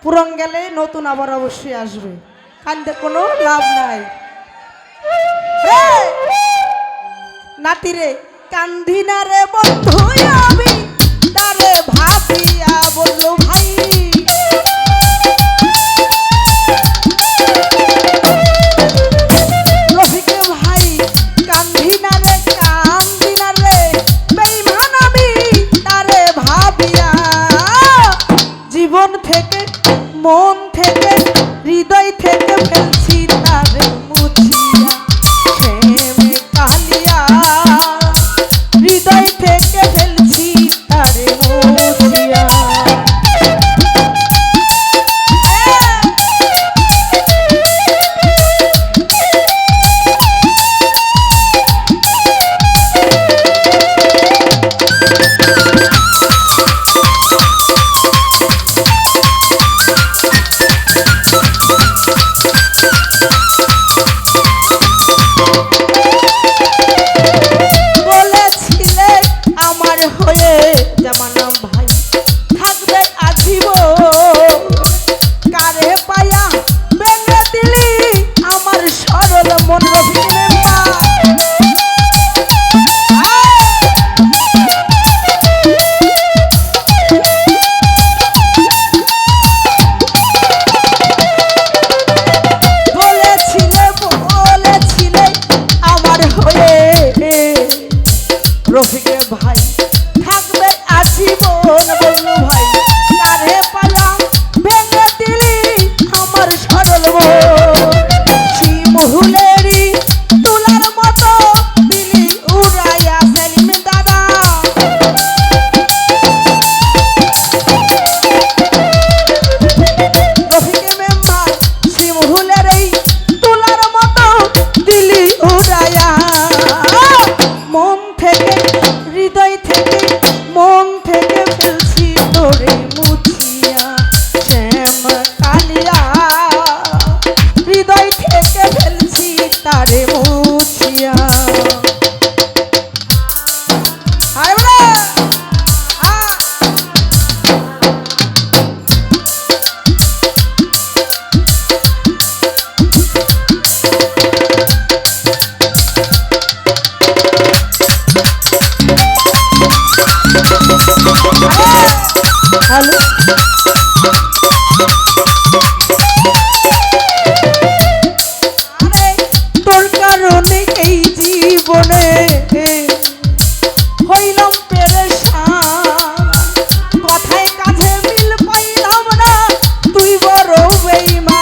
পুরন গেলে নতুন আবার অবশ্যই আসবে, কান্দে কোনো লাভ নাই। নাতি রে কান্দি না রে বন্ধু আমি তারে ভাবিয়া বললো ভাই, রফিক ভাই কান্দি না রে বেঈমান আমি তারে ভাবিয়া, জীবন থেকে মন থেকে হৃদয় থেকে ফেলছি তারে মুছিয়া, প্রেমে কালিয়া হৃদয় থেকে ফেলছি তারে মুছিয়া। রফিক ভাই থাকবে আজীবন বন্ধু ভাই, তারে পালা ভেঙে দিলি আমার সরল শিমহুলেরই তুলার মতো দিলি উড়াইয়া ফেলিম দাদা। রফিক মেম্বার শিমহুলের এই তুলার মতো দিলি উড়াইয়া, মন থেকে হৃদয় থেকে মন থেকে ফেলছি তোরে মুছিয়া, শ্যাম কালিয়া হৃদয় থেকে ফেলছি তারে মুছিয়া। হ্যালো তোর কারণে এই জীবনে হইলাম পেরেশান, কথায় কাছে মিল পাইলাম না তুই বড় বেঈমান।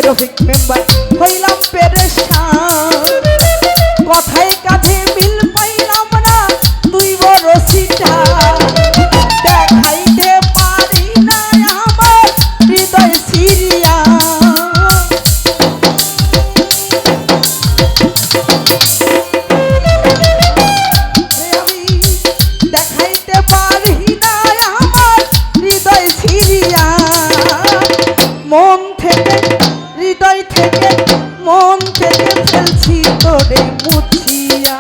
রফিক মেম্বার হইলাম পেরেশান, কথায় কাছে মিল পাইলাম না তুই বড় সিটা, দেখাইতে পারি না আমার হৃদয় সিরিয়া। আমি দেখাইতে পারি না আমার হৃদয় সিরিয়া, মন থেকে হৃদয় থেকে মন থেকে ফেলছি তোরে মুছিয়া,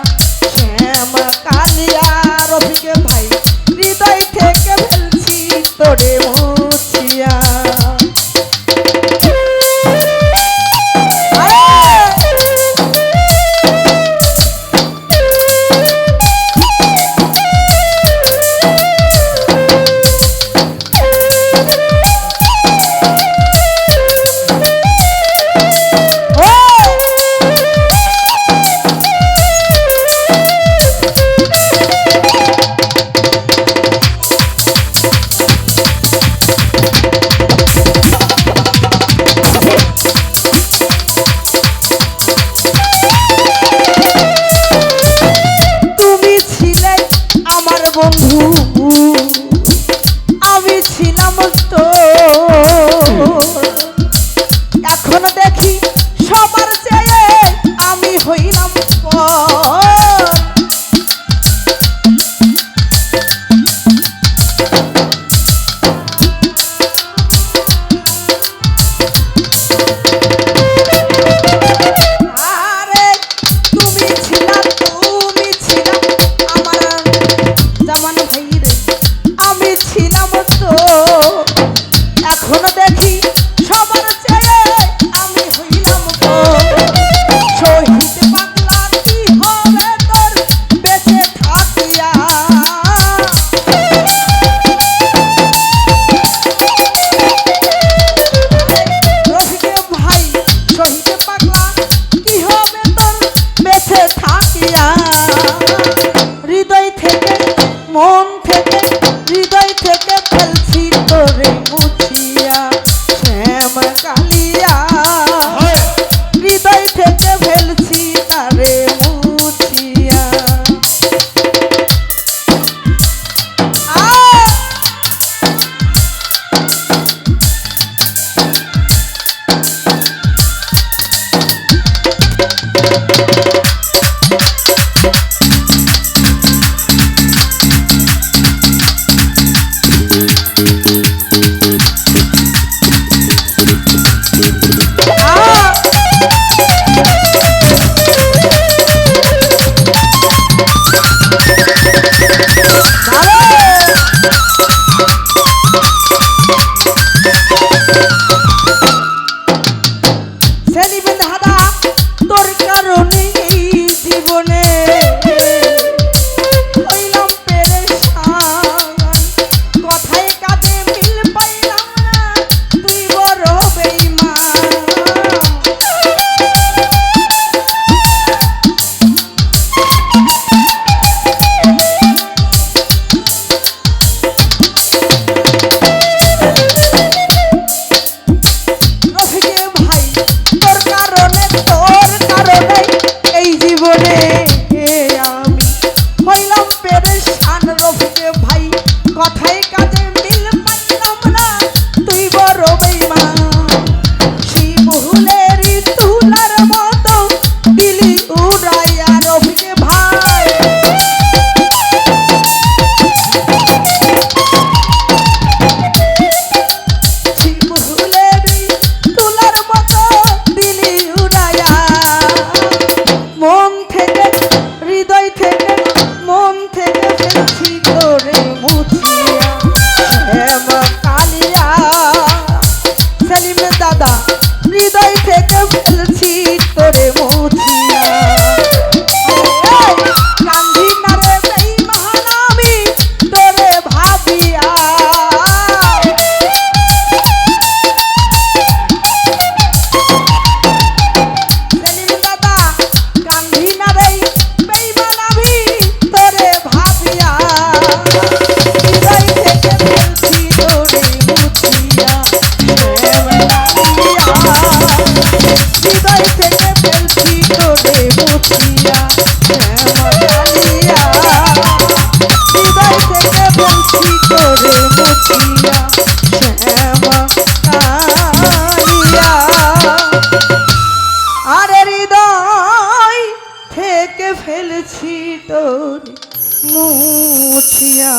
শ্যাম কালিয়া রফিক ভাই হৃদয় থেকে ফেলছি তোরে মুছিয়া। ছিলাম তো এখনো দেখি সবার চেয়ে আমি হইলাম তো শহীদ পাগলা কি হবে তোর বেঁচে থাকিয়া রফিকে ভাই শহীদ পাগলা কি হবে তোর বেঁচে থাকিয়া হৃদয় থেকে মন থেকে হৃদয় থেকে ফেলছি তোরে মুছিয়া শ্যাম কালিয়া হৃদয় থেকে ফেলছি তারে মুছিয়া হৃদয় থেকে ফেলছি তোরে মুছিয়া কান্দি না রে বেঈমান আমি তোরে ভাবিয়া সেলিম দাদা কান্দি না রে বেঈমান আমি তোরে ভাবিয়া হৃদয় থেকে ফেলছি তোরে মুছিয়া হৃদয় থেকে ফেলছি তোরে মুছিয়া শ্যামকালিয়া হৃদয় থেকে ফেলছি তোরে মুছিয়া শ্যামকালিয়া আরে হৃদয় থেকে ফেলছি তোরে মুছিয়া